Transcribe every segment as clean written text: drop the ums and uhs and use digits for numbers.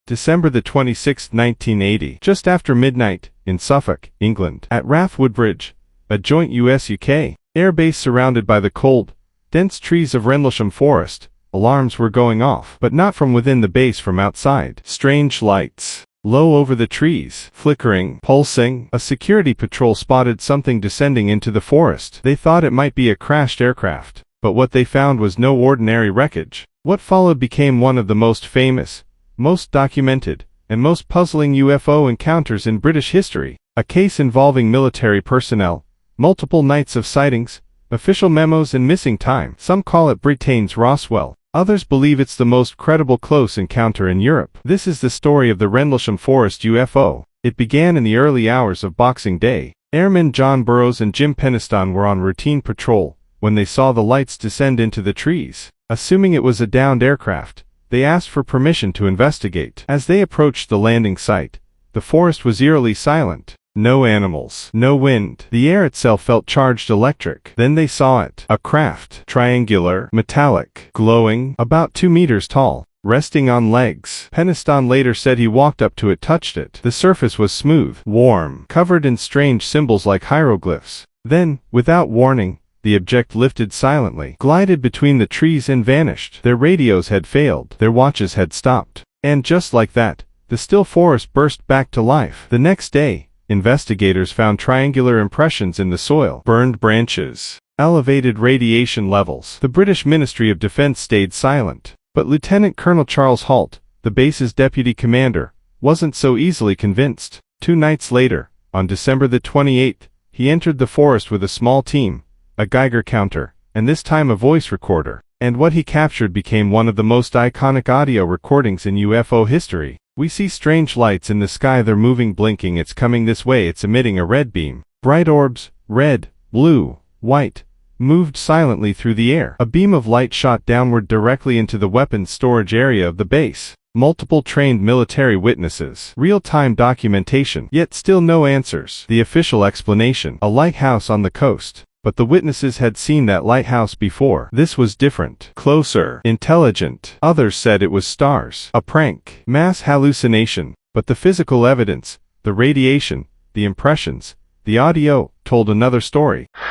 December the 26th, 1980, just after midnight, in Suffolk, England, at RAF Woodbridge, a joint US-UK air base surrounded by the cold, dense trees of Rendlesham Forest. Alarms were going off, but not from within the base, from outside. Strange lights, low over the trees, flickering, pulsing. A security patrol spotted something descending into the forest. They thought it might be a crashed aircraft, but what they found was no ordinary wreckage. What followed became one of the most famous, most documented, and most puzzling UFO encounters in British history. A case involving military personnel, multiple nights of sightings, official memos, and missing time. Some call it Britain's Roswell. Others believe it's the most credible close encounter in Europe. This is the story of the Rendlesham Forest UFO. It began in the early hours of Boxing Day. Airmen John Burroughs and Jim Penniston were on routine patrol when they saw the lights descend into the trees. Assuming it was a downed aircraft, they asked for permission to investigate. As they approached the landing site, the forest was eerily silent. No animals, no wind. The air itself felt charged electric. Then they saw it. A craft, triangular, metallic, glowing, about 2 meters tall, resting on legs. Penniston later said he walked up to it, touched it. The surface was smooth, warm, covered in strange symbols like hieroglyphs. Then, without warning, the object lifted silently, glided between the trees and vanished. Their radios had failed. Their watches had stopped. And just like that, the still forest burst back to life. The next day, investigators found triangular impressions in the soil, burned branches, elevated radiation levels. The British Ministry of Defense stayed silent, but Lieutenant Colonel Charles Halt, the base's deputy commander, wasn't so easily convinced. 2 nights later, on December the 28th, he entered the forest with a small team, a Geiger counter, and this time a voice recorder. And what he captured became one of the most iconic audio recordings in UFO history. We see strange lights in the sky, they're moving, blinking, it's coming this way, it's emitting a red beam. Bright orbs, red, blue, white, moved silently through the air. A beam of light shot downward directly into the weapons storage area of the base. Multiple trained military witnesses. Real-time documentation. Yet still no answers. The official explanation: a lighthouse on the coast. But the witnesses had seen that lighthouse before. This was different, closer, intelligent. Others said it was stars, a prank, mass hallucination. But the physical evidence, the radiation, the impressions, the audio, told another story. Just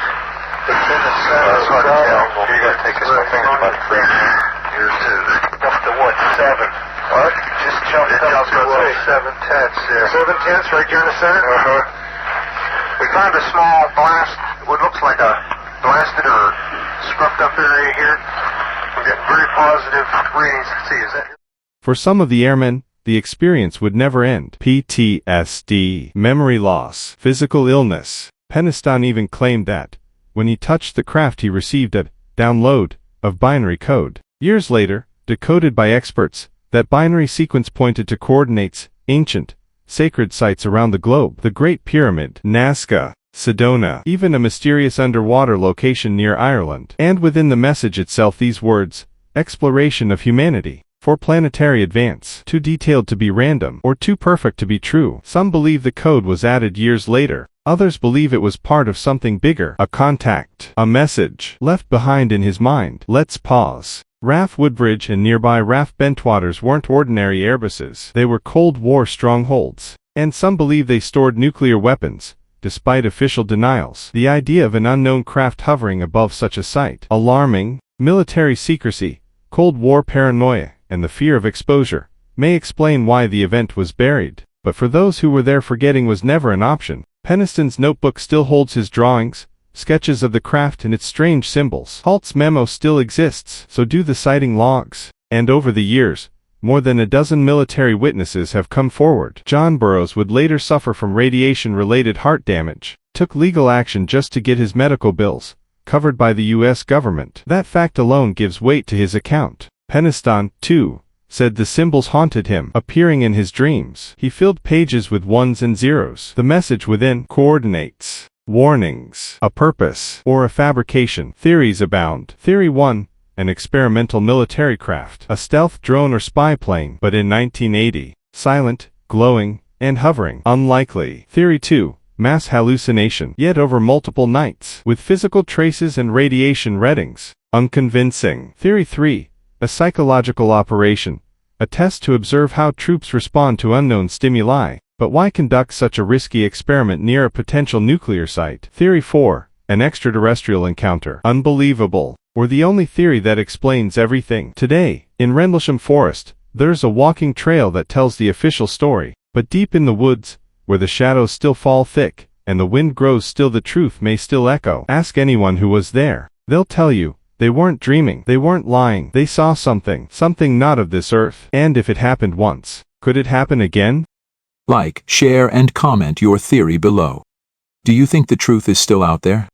jumped up to 7 tenths there. 7 tenths right here in the center? We found a small blast, what looks like a blasted or scrubbed up area here. We're getting very positive readings. Let's see, is that here? For some of the airmen, the experience would never end. PTSD, memory loss, physical illness. Penniston even claimed that, when he touched the craft, he received a download of binary code. Years later, decoded by experts, that binary sequence pointed to coordinates, ancient, sacred sites around the globe. The Great Pyramid, Nazca, Sedona, even a mysterious underwater location near Ireland. And within the message itself these words: exploration of humanity, for planetary advance. Too detailed to be random, or too perfect to be true. Some believe the code was added years later. Others believe it was part of something bigger, a contact, a message, left behind in his mind. Let's pause. RAF Woodbridge and nearby RAF Bentwaters weren't ordinary airbases. They were Cold War strongholds. And some believe they stored nuclear weapons, despite official denials. The idea of an unknown craft hovering above such a site. Alarming. Military secrecy, Cold War paranoia, and the fear of exposure may explain why the event was buried. But for those who were there, forgetting was never an option. Penniston's notebook still holds his drawings, sketches of the craft and its strange symbols. Halt's memo still exists, so do the sighting logs. And over the years, more than a dozen military witnesses have come forward. John Burroughs would later suffer from radiation-related heart damage, took legal action just to get his medical bills covered by the U.S. government. That fact alone gives weight to his account. Penniston, too, said the symbols haunted him, appearing in his dreams. He filled pages with ones and zeros. The message within: coordinates, warnings, a purpose, or a fabrication. Theories abound. Theory 1, an experimental military craft, a stealth drone or spy plane, but in 1980, silent, glowing, and hovering. Unlikely. Theory 2, mass hallucination, yet over multiple nights, with physical traces and radiation readings. Unconvincing. Theory 3, a psychological operation, A test to observe how troops respond to unknown stimuli. But why conduct such a risky experiment near a potential nuclear site? Theory 4. An extraterrestrial encounter. Unbelievable. Or the only theory that explains everything. Today, in Rendlesham Forest, there's a walking trail that tells the official story. But deep in the woods, where the shadows still fall thick, and the wind grows still, the truth may still echo. Ask anyone who was there. They'll tell you, they weren't dreaming, they weren't lying, they saw something not of this earth. And if it happened once, could it happen again? Like, share and comment your theory below. Do you think the truth is still out there?